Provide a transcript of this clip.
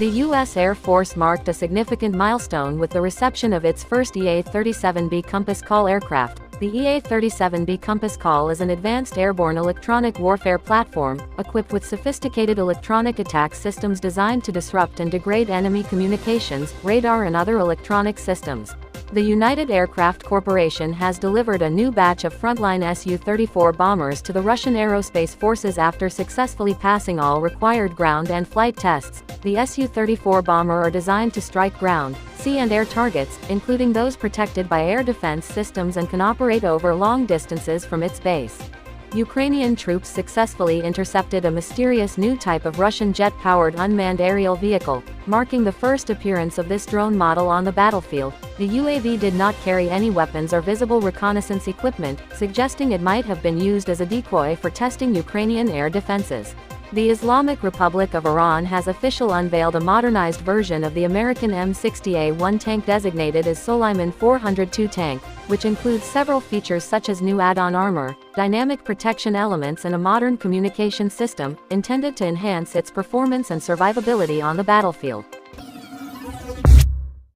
The U.S. Air Force marked a significant milestone with the reception of its first EA-37B Compass Call aircraft. The EA-37B Compass Call is an advanced airborne electronic warfare platform, equipped with sophisticated electronic attack systems designed to disrupt and degrade enemy communications, radar and other electronic systems. The United Aircraft Corporation has delivered a new batch of frontline Su-34 bombers to the Russian Aerospace Forces after successfully passing all required ground and flight tests. The Su-34 bomber are designed to strike ground, sea and air targets, including those protected by air defense systems, and can operate over long distances from its base. Ukrainian troops successfully intercepted a mysterious new type of Russian jet-powered unmanned aerial vehicle, marking the first appearance of this drone model on the battlefield. The UAV did not carry any weapons or visible reconnaissance equipment, suggesting it might have been used as a decoy for testing Ukrainian air defenses. The Islamic Republic of Iran has officially unveiled a modernized version of the American M60A1 tank designated as Soleiman 402 tank, which includes several features such as new add-on armor, dynamic protection elements and a modern communication system, intended to enhance its performance and survivability on the battlefield.